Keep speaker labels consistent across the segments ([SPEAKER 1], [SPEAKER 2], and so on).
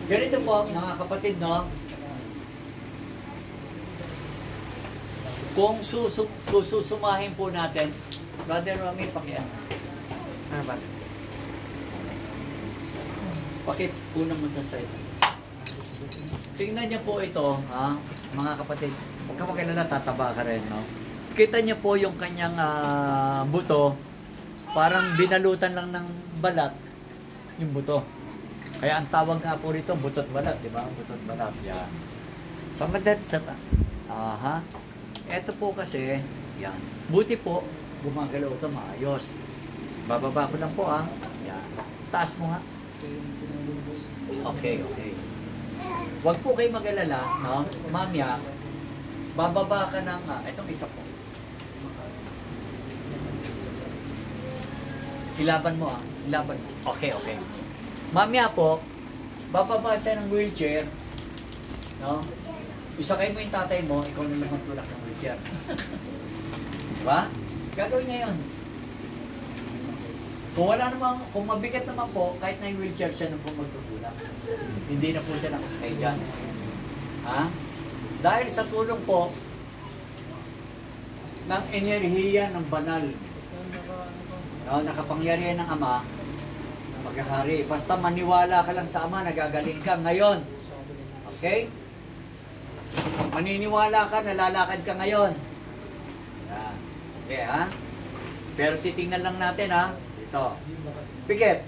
[SPEAKER 1] Ganito po, mga kapatid, no? Kung susumahin po natin, Brother Rami, pakian. Ano ba? Pakit una mo sa side. Tingnan niyo po ito, ha? Mga kapatid. Huwag ka magkailan tataba ka rin, no? Kita niyo po yung kanyang buto. Parang binalutan lang ng balat yung buto. Kaya ang tawag nga po rito, butot balat, di ba? Butot balat, yan. So, madad sa aha. Ito po kasi, yan. Buti po, gumagalaw ito maayos. Bababa ko lang po, ha? Yan. Taas mo, ha? Okay, okay. Huwag po kayo mag-alala, no? Mamaya, bababa ka ng, itong isa po. Ilaban mo, ha? Ilaban mo. Okay, okay. Mamaya po, bababa siya ng wheelchair, no? Isakay mo yung tatay mo, ikaw na lang magtulak ng wheelchair. Diba? Gagawin niya yun. Kung wala namang, kung mabigat naman po, kahit na yung wheelchair siya na po magtutulak. Hindi na po siya nakasakay dyan. Ha? Dahil sa tulong po ng enerhiya ng banal, no, nakapangyarihan ng Ama, maghahari. Basta maniwala ka lang sa Ama, nagagaling ka ngayon. Okay? Maniniwala ka, nalalakad ka ngayon. Yan. Sige, ha? Pero titingnan lang natin, ha? Ito. Pikit.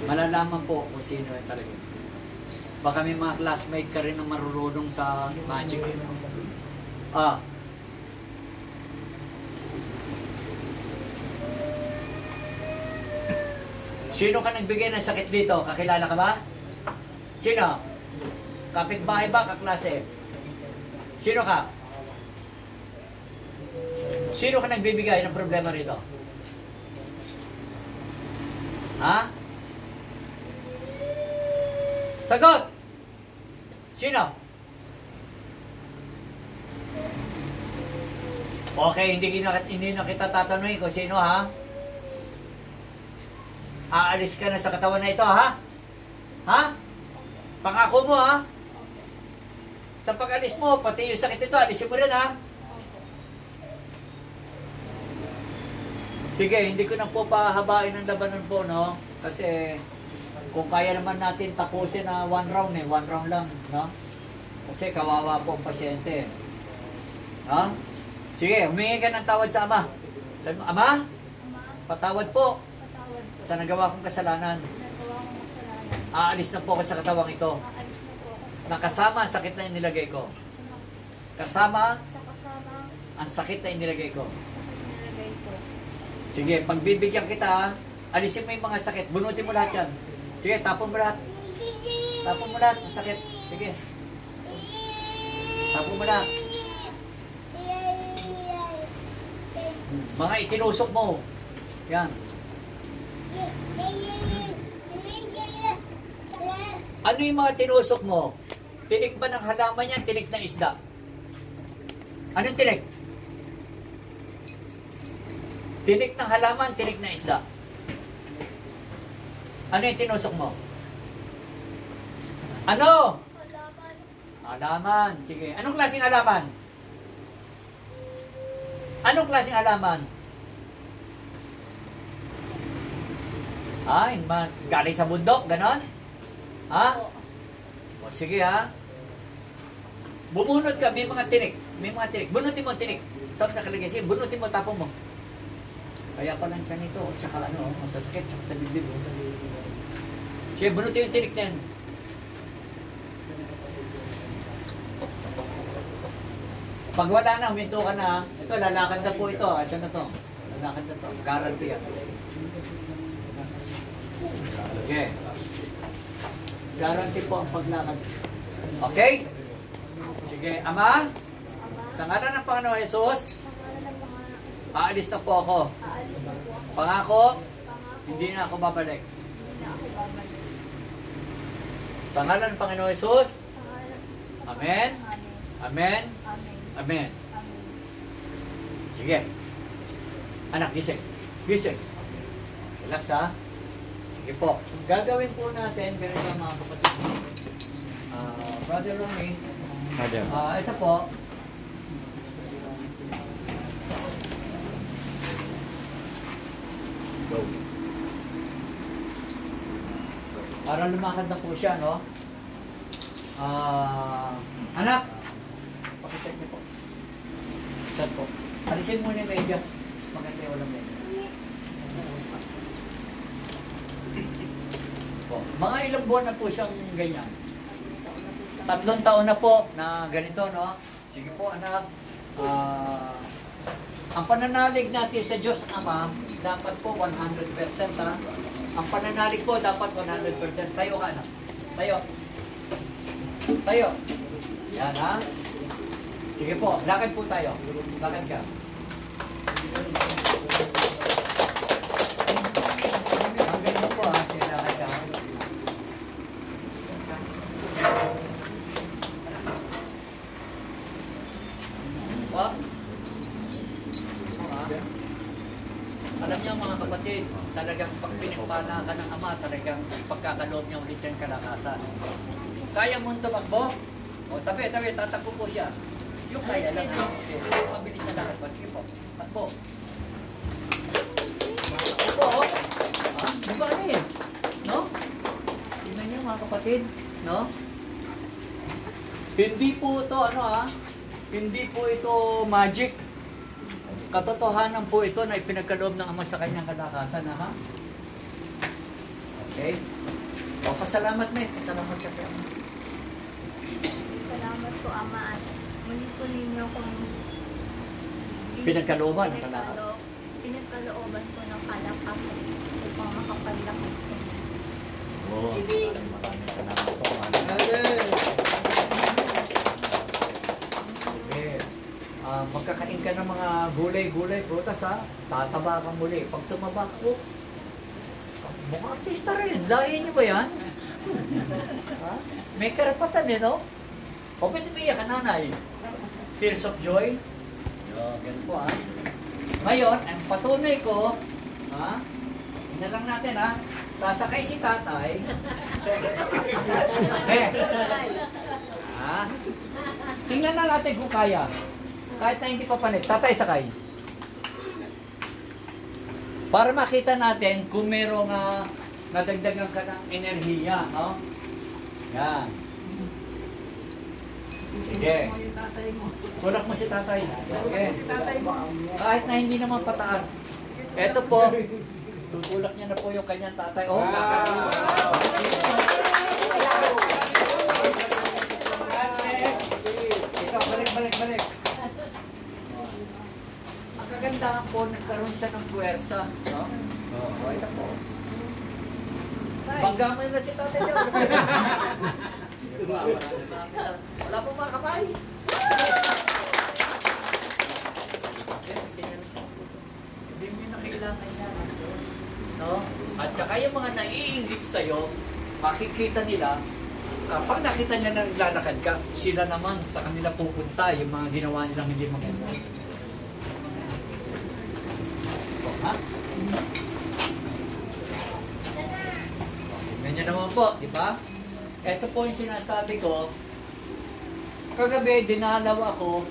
[SPEAKER 1] Malalaman po kung sino yung talaga. Baka may mga classmate ka rin na marurunong sa magic. Sino ka nagbigay ng sakit dito? Kakilala ka ba? Sino? Kapitbahay ba? Kaklase? Sino ka? Sino ka nagbibigay ng problema rito? Ha? Sagot! Sino? Okay, hindi na kita tatanungin kung sino, ha? Aalis ka na sa katawan na ito, ha? Ha? Pangako mo, ha? Sa pag-alis mo, pati yung sakit ito, alisin mo rin, ha? Sige, hindi ko na po pahabain ang labanan po, no? Kasi, kung kaya naman natin tapusin na 1 round, 1 round lang, no? Kasi kawawa po ang pasyente. Ha? Sige, humingi ka ng tawad sa Ama. Sabi mo, Ama? Patawad po. Sa nagawa kong kasalanan. Aalis na po ako sa katawang ito. Nakasama ang sakit na inilagay ko. Kasama ang sakit na inilagay ko. Sige, pagbibigyan kita, alisin mo yung mga sakit. Bunutin mo lahat yan. Sige, tapon mo lahat. Tapon mo lahat ang sakit. Sige. Tapon mo lahat. Mga itinusok mo. Yan. Ano yung mga tinusok mo? Tinik ba ng halaman yan? Tinik ng isda? Anong tinik? Tinik ng halaman, tinik ng isda. Ano yung tinusok mo? Ano? Halaman. Sige. Anong klaseng halaman? Anong klaseng halaman? Galing sa bundok, ganon? Ha? O sige, ha? Bumunot ka, may mga tinik. May mga tinik. Bunutin mo tinik. Saan nakalagay siya? Bunutin mo, tapon mo. Kaya pa lang ganito, tsaka masasakit, tsaka sa bibig. Sige, bunutin yung tinik na yan. Pag wala na, huminto ka na. Ito, lalakad na po ito. Ito na to. Lalakad na to. Guarantee yan. Sige. Guarantee po ang paglakad. Okay? Sige, Ama, sa ngalan ng Panginoon Jesus, aalis na po ako. Pangako, hindi na ako babalik. Sa ngalan ng Panginoon Jesus, Amen, Amen, Amen. Sige. Anak, gising. Gising. Relax, ha? Sige po. Gagawin po natin, ganun lang mga kapatid. Brother Ronnie.
[SPEAKER 2] Brother.
[SPEAKER 1] Ito po. Go. Para lumakad na po siya, no? Anak! Pakiset niyo po. Set po. Alisin muna yung medyas. Mas maganda yung walang medyas. Po. Mga ilang buwan na po siyang ganyan. 3 taon na po na ganito, no? Sige po, anak. Ang pananalig natin sa Diyos Ama, dapat po 100%, ha? Ang pananalig po dapat 100%. Tayo ka, anak. Tayo. Tayo. Yan, ha? Sige po, lakad po tayo. Lakad ka. Ang ganyan po, ha? Sige, lakad ka. Po? Alam niyo mga kapatid, talagang pag pinagpala ka ng Ama, talagang pagkakaloob niya ulit siyang kalakasan. Kaya mo tumakbo? O tabi, tatakbo po siya. Yung kaya lang, mabilis na lakad pa. Sige po, takbo. Takbo, o. Di ba ano eh? No? Tingnan niyo mga kapatid, no? Hindi po ito, hindi po ito magic. Katotohanan po ito na ipinagkaloob ng Ama sa kanyang kalakasan, ha? Okay? O, pasalamat na eh. Pasalamat ka kay Ama.
[SPEAKER 3] Salamat po, Ama. At muli po ninyo kung
[SPEAKER 1] Pinagkalooban ng kalakasan.
[SPEAKER 3] pinagkalooban po ng kalakasan upang makapanlaki po.
[SPEAKER 1] Oo. Maraming salamat po. Sige. Magkakain ka ng mga gulay-gulay, prutas, ha? Tataba ka muli. Pag tumaba ka po, mukhang artista rin. Lahin niyo ba yan? Ha? May karapatan eh, no? O pwede umiyak ka, nanay? Tears of joy? Ganun po, ha? Ngayon, ang patunay ko, ha? Tingnan lang natin, ha? Sasakay si tatay. Ha? Tingnan na natin kung kaya. Kahit na hindi pa panik. Tatay, sakay. Para makita natin kung merong nadagdagan ka ng enerhiya, no? Yan. Sige. Tulak mo si tatay. Okay. Kahit na hindi naman pataas. Ito po, tutulak niya na po yung kanyang tatay. Oh, ikaw, balik. Ang kagandahan po, nagkaroon siya ng puwersa. No? So, ito po. Bangga mo na si tatay niya. Wala po mga kamay. Hindi mo na kailangan yan. No? At saka yung mga naiinggit sa'yo, makikita nila, kapag nakita nila na naglalakad ka, sila naman sa kanila pupunta yung mga ginawa nilang hindi maganda. Ha? Ganyan naman po, di ba? Ito po yung sinasabi ko. Kagabi, dinalaw ako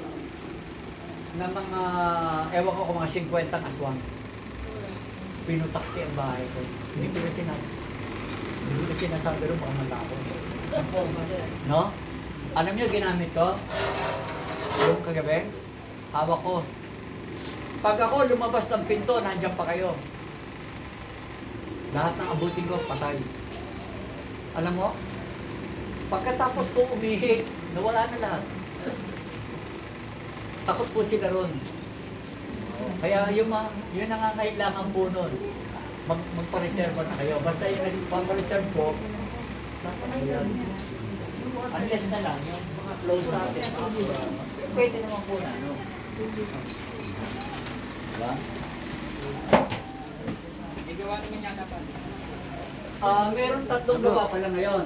[SPEAKER 1] ng mga, ewan ko kung mga 50 aswang. Pinutakti ang bahay ko. Hindi ko na sinasabi rin mga malako. No? Alam niyo, ginamit ko? Yung kagabi, hawak ko. Pag ako lumabas ng pinto, nandiyan pa kayo. Lahat ng abutin ko, patay. Alam mo? Pagkatapos ko umihi, nawala na lahat. Takot po sila ron. Kaya yung nangangailangan po nun, magpa-reserve na kayo. Basta yung nagpa-reserve po, unless na lang, yung mga close natin, pwede naman po na, no? Diba?
[SPEAKER 4] Igawa naman yata pa.
[SPEAKER 1] Meron 3 gawa pala ngayon.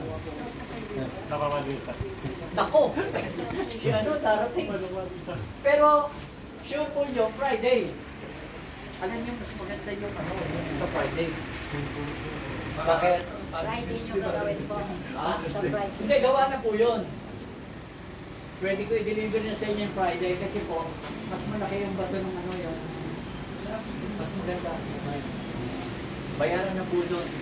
[SPEAKER 2] Nakamalisa.
[SPEAKER 1] Nako! Si darating. Pero, sure po nyo, Friday. Alam nyo, mas maganda yung sa Friday. Bakit?
[SPEAKER 3] Friday nyo gagawin po.
[SPEAKER 1] Ha?
[SPEAKER 3] Sa Friday.
[SPEAKER 1] Hindi, gawa na po yun. Pwede ko i-deliver na sa inyo yung Friday kasi po, mas malaki yung bato ng ano yun. Mas maganda. Bayaran na po doon.